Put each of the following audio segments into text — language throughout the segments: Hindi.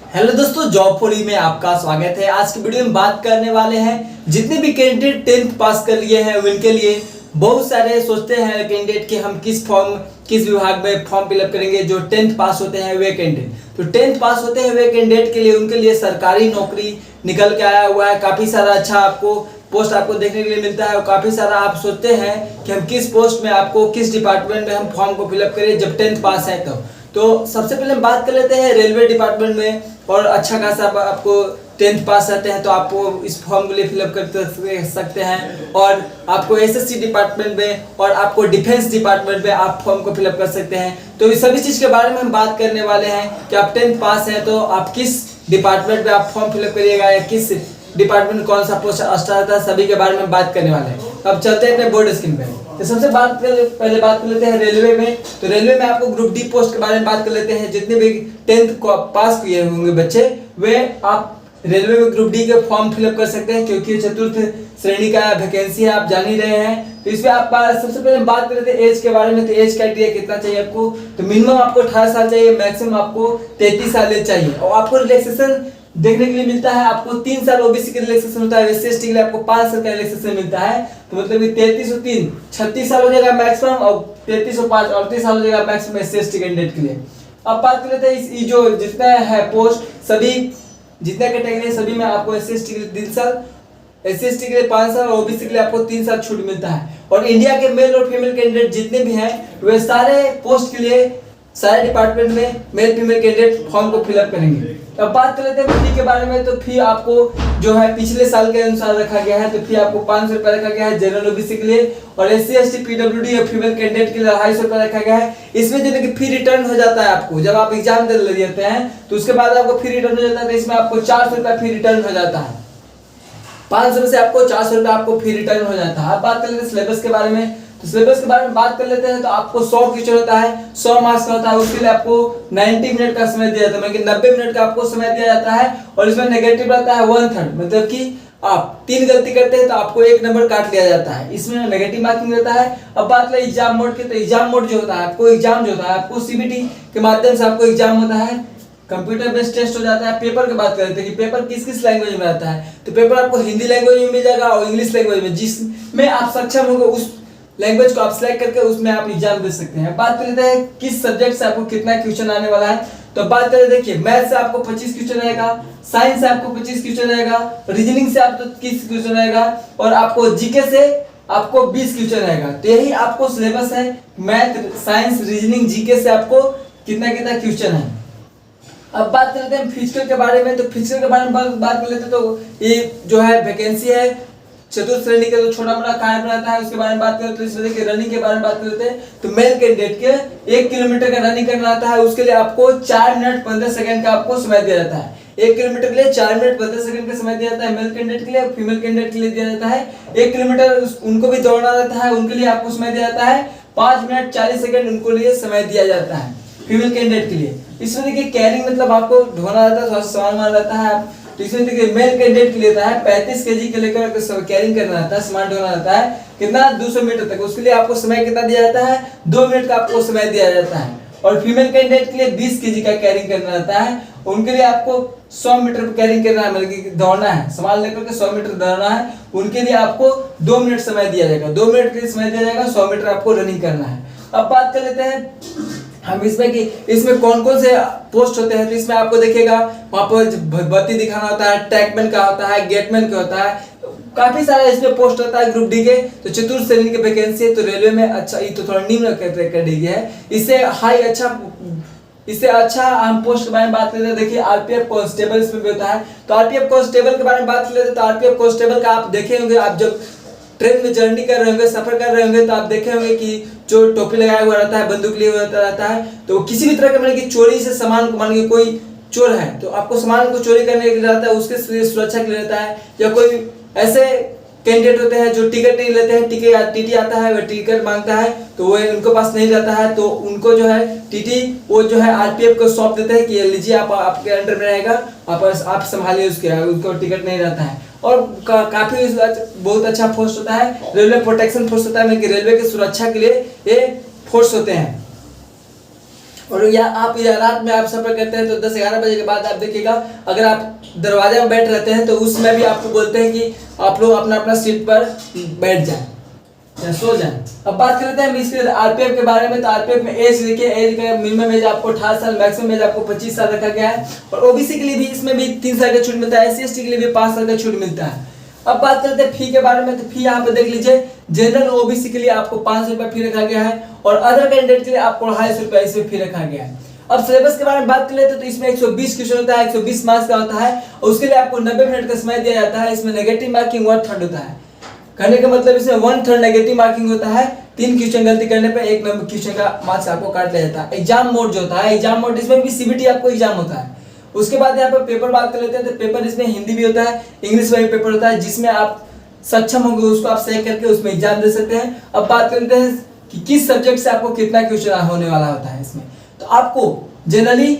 हेलो दोस्तों, जॉब फॉर यू में आपका स्वागत है। आज की वीडियो में बात करने वाले हैं जितने भी कैंडिडेट 10th पास कर लिए हैं उनके लिए। बहुत सारे सोचते हैं कैंडिडेट कि हम किस विभाग में फॉर्म फिलअप करेंगे। जो 10th पास होते हैं वे कैंडिडेट, तो 10th पास होते हैं वे कैंडिडेट के लिए, उनके लिए सरकारी नौकरी निकल के आया हुआ है। काफ़ी सारा अच्छा आपको पोस्ट आपको देखने के लिए मिलता है और काफ़ी सारा आप सोचते हैं कि हम किस पोस्ट में आपको किस डिपार्टमेंट में हम फॉर्म को फिलअप करें जब 10th पास है तो सबसे पहले हम बात कर लेते हैं रेलवे डिपार्टमेंट में। और अच्छा खासा आपको 10th पास आते हैं तो आपको इस फॉर्म के लिए फिलअप कर सकते हैं। और आपको एसएससी डिपार्टमेंट में और आपको डिफेंस डिपार्टमेंट में आप फॉर्म को फिलअप कर सकते हैं। तो इस सभी चीज़ के बारे में हम बात करने वाले हैं कि आप 10th पास हैं तो आप किस डिपार्टमेंट में आप फॉर्म फिलअप करिएगा या किस डिपार्टमेंट कौन सा पोस्ट स्टार्ट था, सभी के बारे में बात करने वाले हैं। अब चलते हैं अपने बोर्ड स्क्रीन पे। तो सबसे पहले बात कर लेते हैं रेलवे में। तो रेलवे में आपको ग्रुप डी पोस्ट के बारे में बात कर लेते हैं। जितने भी 10th पास किए होंगे बच्चे वे आप रेलवे में ग्रुप डी के फॉर्म फिलअप कर सकते हैं, क्योंकि चतुर्थ श्रेणी का वैकेंसी है, आप जान ही रहे हैं। तो इसमें आप सबसे पहले बात कर लेते हैं एज के बारे में। तो एज क्राइटेरिया कितना चाहिए आपको, तो मिनिमम आपको 18 साल चाहिए, मैक्सिमम आपको 33 साल चाहिए। और आपको रिलैक्सेशन देखने के लिए मिलता है, आपको 3 साल ओबीसी के रिलैक्सेशन होता है, एससी एसटी के लिए आपको 5 साल का रिलैक्सेशन मिलता है। तो मतलब कि 33 और 3 36 साल हो जाएगा मैक्सिमम, और 33 और 5 38 साल हो जाएगा मैक्सिमम एससी एसटी कैंडिडेट के लिए। अब बात कर लेते हैं इस जो जितना है पोस्ट, सभी जितने कैटेगरी सभी में आपको एससी एसटी के लिए 3 साल, एससी एसटी के लिए 5 साल और ओबीसी के लिए आपको 3 साल छूट मिलता है। और इंडिया के मेल और फीमेल कैंडिडेट जितने भी हैं वे सारे पोस्ट के लिए सारे डिपार्टमेंट में मेल फीमेल कैंडिडेट फॉर्म को फिलअप करेंगे। अब बात कर लेते हैं फी के बारे में। तो फी आपको जो है पिछले साल के अनुसार रखा गया है। तो फी आपको 500 रुपये रखा गया है जनरल ओबीसी के लिए, और एससी एसटी पीडब्ल्यूडी और फीमेल कैंडिडेट के लिए 250 रुपये रखा गया है। इसमें जो कि फी रिटर्न हो जाता है आपको जब आप एग्जाम दे लेते हैं तो उसके बाद आपको फी रिटर्न हो जाता है। तो इसमें आपको 400 रुपये फी रिटर्न हो जाता है। 500 से आपको 400 रुपये आपको फी रिटर्न हो जाता है। अब बात कर लेते हैं सिलेबस के बारे में। तो सिलेबस के बारे में बात कर लेते हैं। तो आपको 100 क्वेश्चन होता है, 100 मार्क्स का होता है। उसके लिए आपको 90 मिनट का समय दिया जाता है, मतलब 90 मिनट का आपको समय दिया जाता है। और इसमें नेगेटिव रहता है 1/3, मतलब कि आप 3 गलती करते हैं तो आपको 1 नंबर काट लिया जाता है, इसमें नेगेटिव मार्किंग रहता है। अब बात करें एग्जाम मोड के। तो एग्जाम मोड जो होता है आपको एग्जाम जो होता है आपको सीबीटी के माध्यम से आपको एग्जाम होता है, कंप्यूटर बेस्ड टेस्ट हो जाता है। पेपर की बात करते हैं कि पेपर किस किस लैंग्वेज में आता है। तो पेपर आपको हिंदी लैंग्वेज में मिल जाएगा और इंग्लिश लैंग्वेज में, जिसमें आप सक्षम होंगे उस लैंग्वेज को आप सिलेक्ट करके उसमें आप एग्जाम दे सकते हैं। बात कर लेते हैं किस सब्जेक्ट से आपको कितना क्वेश्चन आने वाला है। तो बात करें, देखिए मैथ से आपको 25 क्वेश्चन आएगा, साइंस से आपको 25 क्वेश्चन आएगा, रीजनिंग से आपको 30 क्वेश्चन आएगा, और आपको जीके से आपको 20 क्वेश्चन आएगा। तो यही आपको सिलेबस है, मैथ साइंस रीजनिंग जीके से आपको कितना कितना क्वेश्चन है। अब बात करते हैं फिजिकल के बारे में। तो फिजिकल के बारे में बात कर लेते हैं। तो ये जो है वैकेंसी है चतुर्थ श्रेणी का जो छोटा मोटा कार्य बनाता है उसके बारे में बात करें। तो इसमें देखिए रनिंग के बारे में बात करते हैं। तो मेल कैंडिडेट के 1 किलोमीटर का रनिंग करना आता है, उसके लिए आपको 4 मिनट 15 सेकंड का आपको समय दिया जाता है। 1 किलोमीटर के लिए 4 मिनट 15 सेकंड का समय दिया जाता है मेल कैंडिडेट के लिए। फीमेल कैंडिडेट के लिए दिया जाता है 1 किलोमीटर, उनको भी दौड़ना रहता है, उनके लिए आपको समय दिया जाता है 5 मिनट 40 सेकंड उनको लिए समय दिया जाता है फीमेल कैंडिडेट के लिए। इसमें देखिए कैरिंग मतलब आपको ढोना रहता है, सामान रहता है आप। तो इसमें देखिए मेल कैंडिडेट के लिए है 35 केजी के लेकर कैरिंग करना रहता है, सामान ढोना रहता है कितना 200 मीटर तक। उसके लिए आपको समय कितना दिया जाता है, 2 मिनट का आपको समय दिया जाता है। और फीमेल कैंडिडेट के लिए 20 केजी का कैरिंग करना रहता है, उनके लिए आपको 100 मीटर कैरिंग करना है, मतलब कि दौड़ना है, सामान लेकर के 100 मीटर दौड़ना है, उनके लिए आपको 2 मिनट समय दिया जाएगा। 2 मिनट के लिए समय दिया जाएगा, 100 मीटर आपको रनिंग करना है। अब बात कर लेते हैं हम इसमें कि इसमें कौन कौन से पोस्ट होते हैं। तो इसमें आपको देखिएगा वहां पर बत्ती दिखाना होता है, ट्रैकमैन का होता है, गेटमैन का होता है, काफी सारा इसमें पोस्ट होता है ग्रुप डी के। तो चतुर्थ श्रेणी की वैकेंसी है। तो रेलवे में अच्छा, ये तो थोड़ा निम्न कैटेगरी है, इससे अच्छा हम पोस्ट के बारे में बात करते हैं। देखिए आरपीएफ कांस्टेबल इसमें भी होता है। तो आरपीएफ कांस्टेबल के बारे में बात कर लेते हैं। तो आरपीएफ कांस्टेबल का आप देखे होंगे, आप जब ट्रेन में जर्नी कर रहे होंगे, सफर कर रहे होंगे, तो आप देखे होंगे कि जो टोपी लगाया हुआ रहता है, बंदूक लिए हुआ रहता है। तो किसी भी तरह के मतलब कि चोरी से सामान को, मान लीजिए कोई चोर है तो आपको सामान को चोरी करने के लिए रहता है, उसके सुरक्षा के लिए रहता है। या कोई ऐसे कैंडिडेट होते हैं जो टिकट नहीं लेते हैं, टीटी आता है वह टिकट मांगता है तो वो उनके पास नहीं रहता है, तो उनको जो है टीटी वो जो है आरपीएफ को सौंप देते हैं कि लीजिए आप आपके अंडर में रहेगा, आप संभालिए उसके, उनको टिकट नहीं रहता है। और काफी बहुत अच्छा फोर्स होता है, रेलवे प्रोटेक्शन फोर्स होता है, मतलब रेलवे की सुरक्षा के लिए ये फोर्स होते हैं। और या आप या रात में आप सफर करते हैं तो 10-11 बजे के बाद आप देखिएगा, अगर आप दरवाजे में बैठ रहते हैं तो उसमें भी आपको बोलते हैं कि आप लोग अपना अपना सीट पर बैठ जाएं या सो जाएं। अब बात करते हैं इसके आरपीएफ के बारे में। तो आरपीएफ में एज देखिए, एज का मिनिमम एज आपको 18 साल, मैक्सिमम एज आपको 25 साल रखा गया है। और ओबीसी के लिए भी इसमें भी 3 साल का छूट मिलता है, SC/ST के लिए भी 5 साल का छूट मिलता है। अब बात करते हैं फी के बारे में। तो फी यहाँ पे देख लीजिए, जनरल ओबीसी के लिए आपको 500 रुपये फी रखा गया है और अदर कैंडिडेट के लिए आपको 250 रुपये इसमें फी रखा गया है। अब सिलेबस के बारे में बात कर लेते हैं तो इसमें 120 क्वेश्चन होता है, 120 मार्क्स का होता है और उसके लिए आपको 90 मिनट का समय दिया जाता है। इसमें नेगेटिव मार्किंग 1/3 होता है। कहने का मतलब इसमें 1/3 नेगेटिव मार्किंग होता है। 3 क्वेश्चन गलती करने पर 1 नंबर क्वेश्चन का मार्क्स आपको काट लिया जाता है। एग्जाम मोड जो होता है, एग्जाम मोड इसमें भी सीबीटी आपको एग्जाम होता है। उसके बाद यहाँ पर पेपर बात कर लेते हैं। तो पेपर इसमें हिंदी भी होता है, इंग्लिश में भी पेपर होता है, जिसमें आप सक्षम होंगे उसको आप सही करके उसमें एग्जाम दे सकते हैं। अब बात करते हैं कि किस सब्जेक्ट से आपको कितना क्वेश्चन होने वाला होता है इसमें। तो आपको जनरली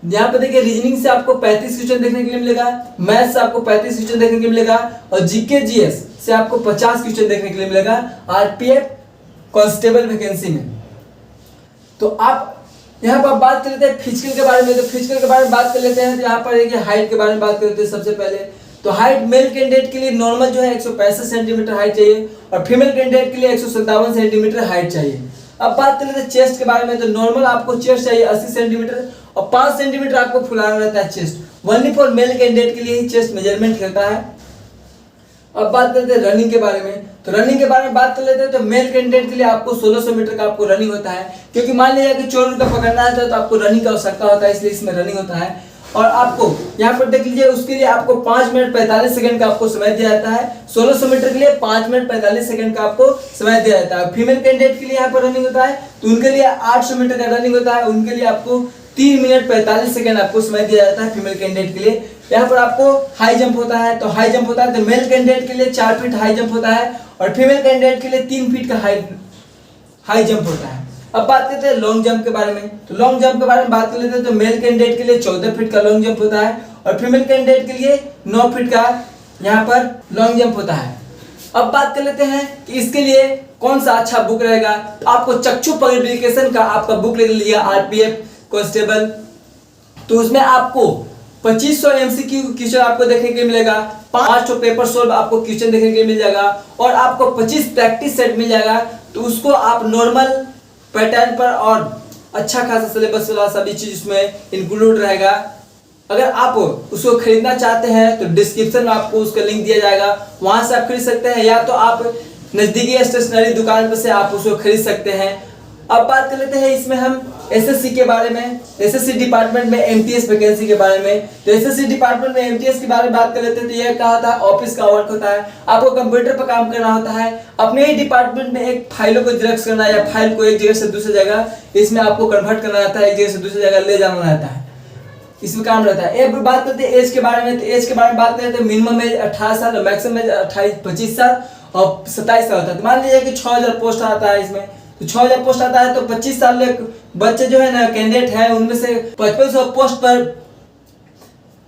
यहाँ पे देखिए, रीजनिंग से आपको 35 क्वेश्चन देखने के लिए मिलेगा, मैथ से आपको 35 क्वेश्चन देखने के लिए मिलेगा और जीके जीएस से आपको 50 क्वेश्चन देखने के लिए मिलेगा आरपीएफ कांस्टेबल वैकेंसी में। तो आप यहाँ पर बात कर लेते हैं फिजिकल के बारे में। तो फिजिकल के बारे में बात कर लेते हैं। तो यहाँ पर देखिए हाइट के बारे में बात करते हैं। सबसे पहले तो हाइट मेल कैंडिडेट के लिए नॉर्मल जो है 165 सेंटीमीटर हाइट चाहिए और फीमेल कैंडिडेट के लिए 157 सेंटीमीटर हाइट चाहिए। अब बात कर लेते हैं चेस्ट के बारे में। तो नॉर्मल आपको चेस्ट चाहिए 80 सेंटीमीटर और 5 सेंटीमीटर आपको फुलाना रहता है chest. Only for male candidate के लिए ही चेस्ट मेजरमेंट करता है। अब बात करते हैं रनिंग के बारे में। तो रनिंग के बारे में बात कर लेते हैं। तो मेल कैंडिडेट के लिए आपको 1600 मीटर का आपको रनिंग होता है, क्योंकि मान लीजिए कि चोर का पकड़ना है तो आपको रनिंग की आवश्यकता होता है, इसलिए इसमें रनिंग होता है। और आपको यहाँ पर देख लीजिए, उसके लिए आपको 5 मिनट 45 सेकंड का आपको समय दिया जाता है। 1600 मीटर के लिए 5 मिनट 45 सेकंड का आपको समय दिया जाता है। फीमेल कैंडिडेट के लिए यहाँ पर रनिंग होता है तो उनके लिए 800 मीटर का रनिंग होता है, उनके लिए आपको 3 मिनट 45 सेकंड आपको समय दिया जाता है फीमेल कैंडिडेट के लिए। यहाँ पर आपको हाई जंप होता है। तो हाई जंप होता है तो मेल कैंडिडेट के लिए 4 फीट हाई जंप होता है और फीमेल कैंडिडेट के लिए 3 फीट का हाई जंप होता है। अब बात करते हैं लॉन्ग जंप के बारे में। तो लॉन्ग जंप के बारे में बात कर लेते हैं। तो मेल कैंडिडेट के लिए 14 फीट का लॉन्ग जंप होता है और फीमेल कैंडिडेट के लिए 9 फीट का यहाँ पर लॉन्ग जंप होता है। अब बात कर लेते हैं कि इसके लिए कौन सा अच्छा बुक रहेगा। तो आपको चक्षु पब्लिकेशन का आपका बुक ले लिया आरपीएफ कांस्टेबल। तो उसमें आपको 2500 MCQ क्वेश्चन आपको देखने के लिए मिलेगा, 500 पेपर सोल्व आपको क्वेश्चन देखने के लिए मिल जाएगा और आपको 25 प्रैक्टिस सेट मिल जाएगा। तो उसको आप नॉर्मल पैटर्न पर और अच्छा खासा सिलेबस वाला सभी चीज उसमें इंक्लूड रहेगा। अगर आप उसको खरीदना चाहते हैं तो डिस्क्रिप्शन में आपको उसका लिंक दिया जाएगा, वहां से आप खरीद सकते हैं या तो आप नजदीकी स्टेशनरी दुकान पर से आप उसको खरीद सकते हैं। अब बात कर लेते हैं इसमें हम एसएससी के बारे में, एसएससी डिपार्टमेंट में एमटीएस वैकेंसी के बारे में। तो एसएससी डिपार्टमेंट में एमटीएस के बारे में बात कर लेते हैं। तो यह क्या होता है, ऑफिस का वर्क होता है, आपको कंप्यूटर पर काम करना होता है, अपने ही डिपार्टमेंट में एक फाइलों को जेरॉक्स करना या फाइल को एक जगह से दूसरी जगह इसमें आपको कन्वर्ट करना रहता है, एक जगह से दूसरी जगह ले जाना रहता है, इसमें काम रहता है। अब बात करते हैं एज के बारे में। तो एज के बारे में बात करते हैं, मिनिमम एज 18 साल और मैक्सिमम एज 25 साल और 27 साल होता है। तो मान लीजिए कि 6000 पोस्ट आता है इसमें, तो 6000 पोस्ट आता है तो 25 साल के बच्चे जो है ना कैंडिडेट है उनमें से 5500 पोस्ट पर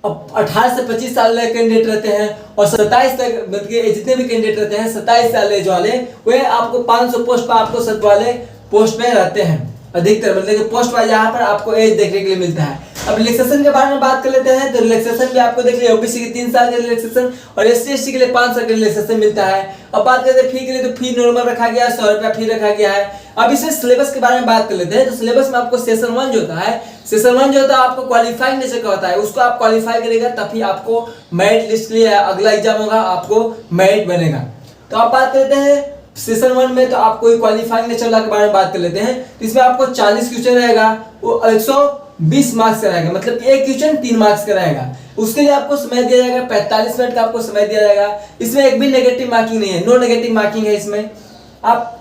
18 से 25 साल के कैंडिडेट रहते हैं और 27 तक मतलब जितने भी कैंडिडेट रहते हैं 27 साल एज वाले वे आपको 500 पोस्ट पर आपको 7 वाले पोस्ट में रहते हैं अधिकतर, मतलब कि पोस्ट वाइज यहाँ पर आपको एज देखने के लिए मिलता है। अब रिलैक्सेशन के बारे में बात कर लेते हैं। तो रिलैक्सेशन भी आपको देख लिया, ओबीसी के 3 साल का रिलैक्सेशन और SC/ST के लिए 5 साल का रिलैक्सेशन मिलता है। अब बात करते हैं फी के लिए। तो फी नॉर्मल रखा गया है, 100 रुपया फी रखा गया है। अब इसमें सिलेबस के बारे में बात कर लेते हैं। तो सिलेबस में आपको सेशन 1 जो होता है, सेशन 1 जो होता है आपको क्वालिफाइंग नेचर का होता है, उसको आप क्वालिफाई करेगा तभी आपको मेरिट लिस्ट के लिए अगला एग्जाम होगा, आपको मेरिट बनेगा। तो आप बात करते हैं सेशन 1 में। तो आपको क्वालिफाइंग नेचर के बारे में बात कर लेते हैं। तो इसमें आपको 40 क्वेश्चन रहेगा, वो 120 मार्क्स का रहेगा, मतलब एक क्वेश्चन 3 मार्क्स का रहेगा। उसके लिए आपको समय दिया जाएगा 45 मिनट का आपको समय दिया जाएगा। इसमें एक भी नेगेटिव मार्किंग नहीं है, नो नेगेटिव मार्किंग है इसमें। आप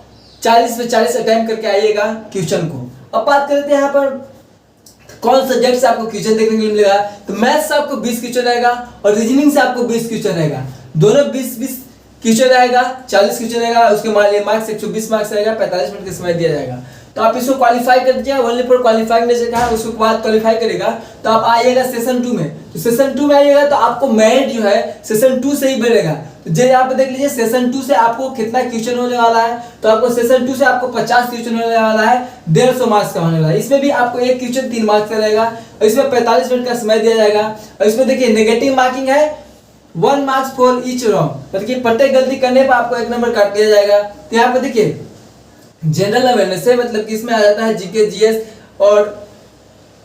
40 में 40 अटेम्प्ट करके आइएगा क्वेश्चन को। अब बात करते हैं यहाँ पर कौन सब्जेक्ट से आपको क्वेश्चन देखने के लिए मिलेगा। तो मैथ्स से आपको 20 क्वेश्चन रहेगा और रीजनिंग से आपको 20 क्वेश्चन रहेगा, दोनों 20-20 क्वेश्चन रहेगा, 40 क्वेश्चन रहेगा। उसके मार्क्स 120 मार्क्स रहेगा, 45 मिनट का समय दिया जाएगा। तो आप इसको क्वालिफाई कर दीजिए, ओनली फॉर क्वालिफाइंग नेचर का है, उसके बाद क्वालिफाई करेगा तो आप आइएगा सेशन 2 में। तो सेशन 2 में आइएगा तो आपको मेरिट जो है सेशन 2 से ही बढ़ेगा। जो यहाँ पे देख लीजिए सेशन 2 से आपको कितना क्वेश्चन होने वाला है, तो आपको सेशन 2 से आपको 50 क्वेश्चन होने वाला है, 150 मार्क्स का होने वाला है। इसमें भी आपको एक क्वेश्चन 3 मार्क्स का रहेगा और इसमें 45 मिनट का समय दिया जाएगा। और इसमें देखिए नेगेटिव मार्किंग है 1 मार्क्स फॉर ईच रॉन्ग, मतलब कि प्रत्येक गलती करने पर आपको 1 नंबर काट दिया जाएगा। तो यहाँ पे देखिए जनरल अवेयरनेस है, मतलब कि इसमें आ जाता है जीके जीएस और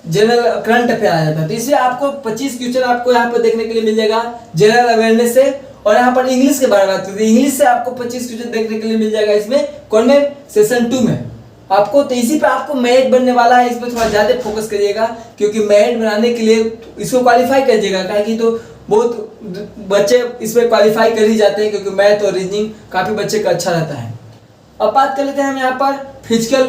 जनरल करंट अफेयर आ जाता है। तो इसमें आपको 25 क्वेश्चन आपको यहाँ पर देखने के लिए मिल जाएगा जनरल अवेयरनेस से। और यहाँ पर इंग्लिश के बारे में बात करते हैं, इंग्लिश से आपको 25 क्वेश्चन देखने के लिए मिल जाएगा इसमें, कौन में, सेशन 2 में आपको। तो इसी पे आपको मैरिट बनने वाला है, इस पर थोड़ा ज्यादा फोकस करिएगा, क्योंकि मैरिट बनाने के लिए इसको क्वालिफाई करिएगा, कि तो बहुत बच्चे इसमें क्वालिफाई कर ही जाते हैं, क्योंकि मैथ और रीजनिंग काफी बच्चे का अच्छा रहता है। अब बात कर लेते हैं हम यहाँ पर फिजिकल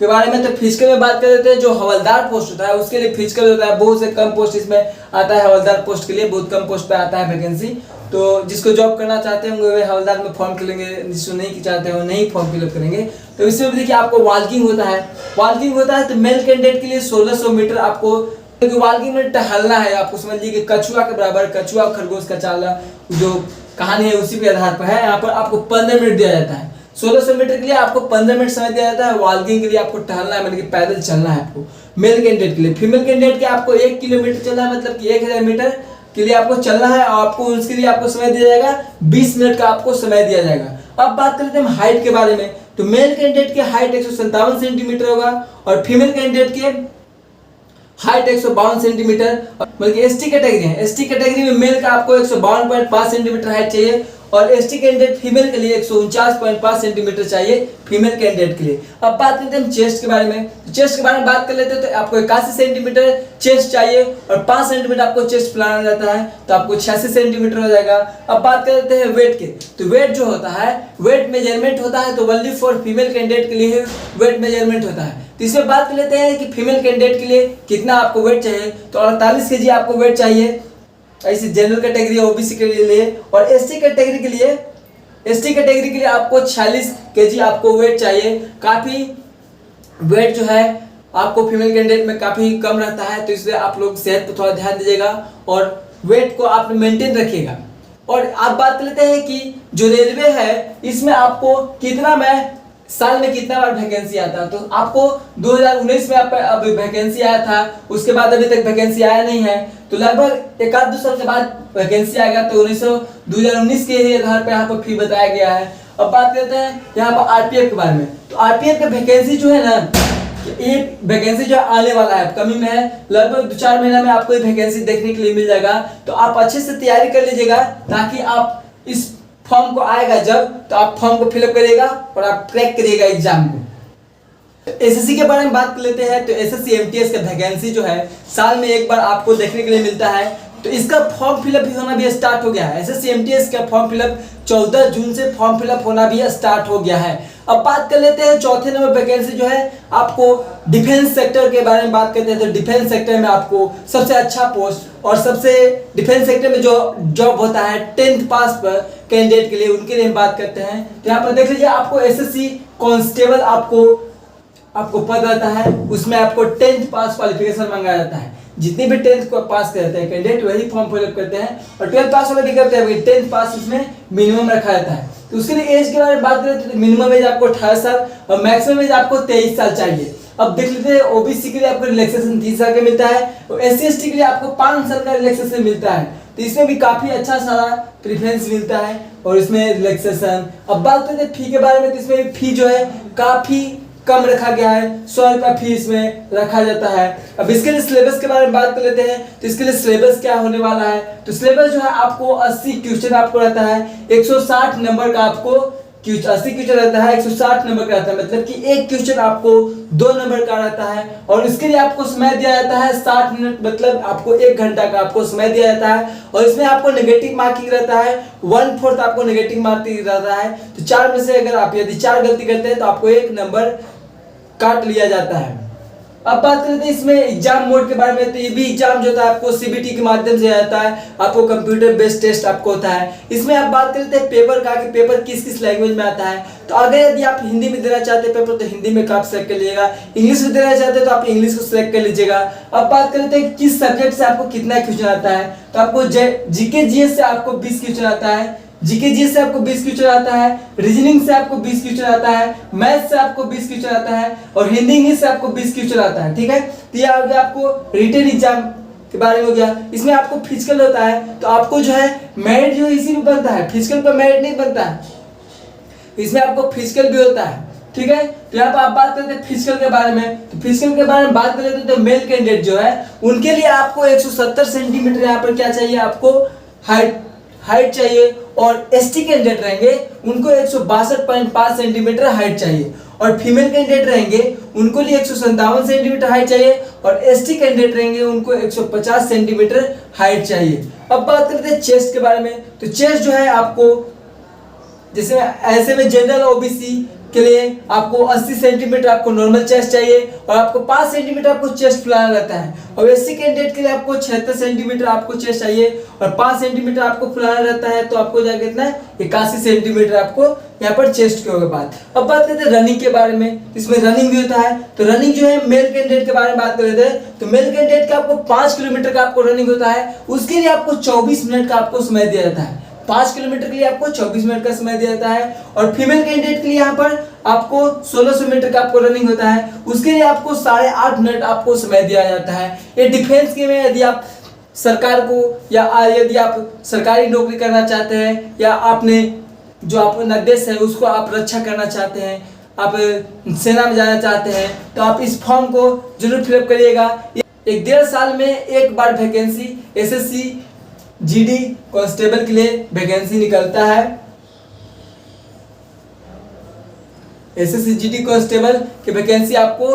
के बारे में। तो फिजिकल में बात कर लेते हैं, जो हवलदार पोस्ट होता है उसके लिए फिजिकल होता है, बहुत से कम पोस्ट इसमें आता है, हवलदार पोस्ट के लिए बहुत कम पोस्ट पे आता है वैकेंसी। तो जिसको जॉब करना चाहते होंगे वे हवलदार में फॉर्म करेंगे, जिसको नहीं चाहते हो नहीं फॉर्म फिलअप करेंगे। तो इसमें भी देखिए आपको वॉकिंग होता है, वॉकिंग होता है। तो मेल कैंडिडेट के लिए 1600 मीटर आपको, क्योंकि वॉकिंग में टहलना है, आपको समझ लीजिए कि कछुआ के बराबर, कछुआ खरगोश का चाल जो कहानी है उसी के आधार पर है। यहाँ पर आपको 15 मिनट दिया जाता है, 1600 मीटर के लिए आपको 15 मिनट समय दिया जाता है। वॉकिंग के लिए आपको टहलना है, मतलब कि पैदल चलना है आपको मेल कैंडिडेट के लिए। फीमेल कैंडिडेट के आपको 1 किलोमीटर चलना है, मतलब कि 1000 मीटर के लिए आपको चलना है, और आपको उसके लिए आपको समय दिया जाएगा 20 मिनट का आपको समय दिया जाएगा। अब बात करते हैं हम हाइट के बारे में। तो मेल कैंडिडेट की हाइट 157 सेंटीमीटर होगा और फीमेल कैंडिडेट की हाइट 152 सेंटीमीटर। मतलब कि एसटी कैटेगरी है, एसटी कैटेगरी में मेल का आपको 152.5 सेंटीमीटर हाइट चाहिए और एसटी कैंडिडेट फीमेल के लिए 149.5 सेंटीमीटर चाहिए फीमेल कैंडिडेट के लिए। अब बात करते हैं चेस्ट के बारे में। चेस्ट के बारे में बात कर लेते हैं, तो आपको 81 सेंटीमीटर चेस्ट चाहिए और 5 सेंटीमीटर आपको चेस्ट फुलाना रहता है, तो आपको 86 सेंटीमीटर हो जाएगा। अब बात कर लेते हैं वेट के। तो वेट जो होता है, वेट मेजरमेंट होता है, तो ओनली फॉर फीमेल कैंडिडेट के लिए वेट मेजरमेंट होता है। तो इसमें बात कर लेते हैं कि फीमेल कैंडिडेट के लिए कितना आपको वेट चाहिए। तो 48 kg आपको वेट चाहिए, ऐसी जनरल कैटेगरी ओबीसी के लिए। और एसटी कैटेगरी के लिए आपको 46 kg आपको वेट चाहिए। काफी वेट जो है आपको फीमेल कैंडिडेट में काफी कम रहता है, तो इसलिए आप लोग सेहत पर थोड़ा ध्यान दीजिएगा और वेट को आप मेंटेन रखिएगा। और आप बात कर लेते हैं कि जो रेलवे है इसमें आपको कितना साल में कितना बार वैकेंसी आता है। तो आपको 2019 में अब वैकेंसी आया था, उसके बाद अभी तक वैकेंसी आया नहीं है, तो लगभग 1-2 साल के बाद वैकेंसी आएगा। तो 2019 के ही आधार पर यहाँ पर फी बताया गया है। अब बात करते हैं यहाँ पर आरपीएफ के बारे में। तो आरपीएफ का वैकेंसी जो है ना, ये वैकेंसी जो आने वाला है कमी में है, लगभग 2-4 महीना में आपको ये वैकेंसी देखने के लिए मिल जाएगा। तो आप अच्छे से तैयारी कर लीजिएगा, ताकि आप इस फॉर्म को आएगा जब, तो आप फॉर्म को फिलअप करिएगा और आप क्रैक करिएगा एग्जाम को। एसएससी के बारे में बात कर लेते हैं। तो एसएससी एमटीएस का वैकेंसी जो है साल में एक बार आपको देखने के लिए मिलता है, तो इसका फॉर्म फिलअप भी होना भी स्टार्ट हो गया है। एसएससी एमटीएस का फॉर्म फिलअप 14 जून से फॉर्म फिलअप होना भी स्टार्ट हो गया है। अब बात कर लेते हैं चौथे नंबर वैकेंसी जो है आपको डिफेंस सेक्टर के बारे में बात करते हैं। तो डिफेंस सेक्टर में आपको सबसे अच्छा पोस्ट और सबसे डिफेंस सेक्टर में जो जॉब होता है 10th पास पर कैंडिडेट के लिए, उनके लिए हम बात करते हैं। तो यहाँ पर देख लीजिए आपको एसएससी कांस्टेबल आपको पद रहता है, उसमें आपको 10th पास क्वालिफिकेशन मांगा जाता है। जितने भी 10th को पास करते हैं कैंडिडेट वही फॉर्म फिलअप करते हैं, और 12th पास वाले भी करते हैं, 10th पास इसमें मिनिमम रखा जाता है। तो उसके लिए एज के बारे में बात करें तो मिनिमम एज आपको 18 साल और मैक्सिमम एज आपको 23 साल चाहिए। अब देख लेते हैं ओबीसी के लिए आपको रिलैक्सेशन 30 साल का मिलता है और एससी एसटी के लिए आपको 5 साल का रिलैक्सेशन मिलता है। तो इसमें भी काफी अच्छा सारा प्रेफरेंस मिलता है और इसमें रिलैक्सेशन। अब बात करते हैं फी के बारे में। तो इसमें फी जो है काफी कम रखा गया है, 100 रुपया फीस में रखा जाता है। अब इसके लिए सिलेबस के बारे में बात कर लेते हैं। तो इसके लिए सिलेबस क्या होने वाला है। तो सिलेबस जो है आपको 80 क्वेश्चन आपको रहता है, 160 नंबर का आपको 80 क्वेश्चन रहता है, 160 नंबर का रहता है, मतलब कि एक क्वेश्चन आपको 2 नंबर का रहता है। और इसके लिए आपको समय दिया जाता है 60 मिनट, मतलब आपको 1 घंटा का आपको समय दिया जाता है। और इसमें आपको नेगेटिव मार्किंग रहता है, 1/4 आपको नेगेटिव मार्किंग रहता है। तो 4 में से अगर आप यदि 4 गलती करते हैं तो आपको 1 नंबर काट लिया जाता है। अब बात करते हैं इसमें एग्जाम मोड के बारे में। तो ये भी एग्जाम जो था आपको सीबीटी के माध्यम से आता है, आपको कंप्यूटर बेस्ड टेस्ट आपको होता है। इसमें आप बात करते हैं पेपर का, कि पेपर किस किस लैंग्वेज में आता है। तो अगर यदि आप हिंदी में देना चाहते हैं पेपर तो हिंदी में आप सेलेक्ट कर लीजिएगा, इंग्लिश में देना चाहते हैं तो आप इंग्लिश को सिलेक्ट कर लीजिएगा। अब बात करते हैं किस सब्जेक्ट से आपको कितना क्वेश्चन आता है। तो आपको जीके जीएस से आपको 20 क्वेश्चन आता है, जीके से आपको 20 क्वेश्चन आता है, रीजनिंग से आपको 20 क्वेश्चन आता है, मैथ से आपको 20 क्वेश्चन आता है और हिंदी इंग्लिश से आपको 20 क्वेश्चन आता है। ठीक है, तो ये आ गया आपको रिटन एग्जाम के बारे में हो गया। इसमें आपको फिजिकल होता है, तो आपको जो है मेरिट जो है इसी में बनता है, फिजिकल पर मेरिट नहीं बनता है, इसमें आपको फिजिकल भी होता है। ठीक है, तो यहाँ पर आप बात करते हैं फिजिकल के बारे में। तो फिजिकल के बारे में बात करें तो मेल कैंडिडेट जो है उनके लिए आपको 170 सेंटीमीटर यहाँ पर क्या चाहिए, आपको हाइट चाहिए। और एसटी कैंडिडेट रहेंगे उनको 162.5 सेंटीमीटर हाइट चाहिए। और फीमेल कैंडिडेट रहेंगे उनको लिए 157 सेंटीमीटर हाइट चाहिए। और एसटी कैंडिडेट रहेंगे उनको 150 सेंटीमीटर हाइट चाहिए। अब बात करते हैं चेस्ट के बारे में। तो चेस्ट जो है आपको जैसे ऐसे में जनरल ओबीसी के लिए आपको 80 सेंटीमीटर आपको नॉर्मल चेस्ट चाहिए और आपको 5 सेंटीमीटर आपको चेस्ट फुलाना रहता है। और एससी कैंडिडेट के लिए आपको 76 सेंटीमीटर आपको चेस्ट चाहिए और 5 सेंटीमीटर आपको फुलाना रहता है, तो आपको जाके कितना 81 सेंटीमीटर आपको यहाँ पर चेस्ट की होगा बात। अब बात करते हैं रनिंग के बारे में। इसमें रनिंग भी होता है। तो रनिंग जो है मेल कैंडिडेट के बारे में बात कर रहे थे, तो मेल कैंडिडेट का आपको 5 किलोमीटर का आपको रनिंग होता है, उसके लिए आपको 24 मिनट का आपको समय दिया जाता है। 5 किलोमीटर के लिए आपको 24 मिनट का समय दिया जाता है। और फीमेल कैंडिडेट के लिए यहाँ पर आपको 1600 मीटर का आपको रनिंग होता है, उसके लिए आपको 8.5 मिनट आपको समय दिया जाता है। ये डिफेंस के में यदि आप सरकार को या यदि आप सरकारी नौकरी करना चाहते हैं या आपने जो अपना देश है उसको आप रक्षा करना चाहते हैं, आप सेना में जाना चाहते हैं, तो आप इस फॉर्म को जरूर फिलअप करिएगा। 1.5 साल में एक बार वैकेंसी एसएससी जीडी कांस्टेबल के लिए वैकेंसी निकलता है। एसएससी जीडी कांस्टेबल की वैकेंसी आपको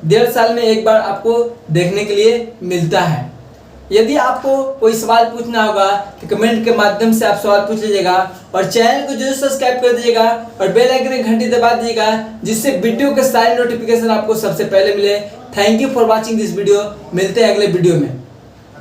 1.5 साल में एक बार आपको देखने के लिए मिलता है। यदि आपको कोई सवाल पूछना होगा तो कमेंट के माध्यम से आप सवाल पूछ लीजिएगा और चैनल को जरूर सब्सक्राइब कर दीजिएगा और बेल आइकन की घंटी दबा दीजिएगा, जिससे वीडियो के सारे नोटिफिकेशन आपको सबसे पहले मिले। Thank you for watching this video. मिलते हैं अगले वीडियो में।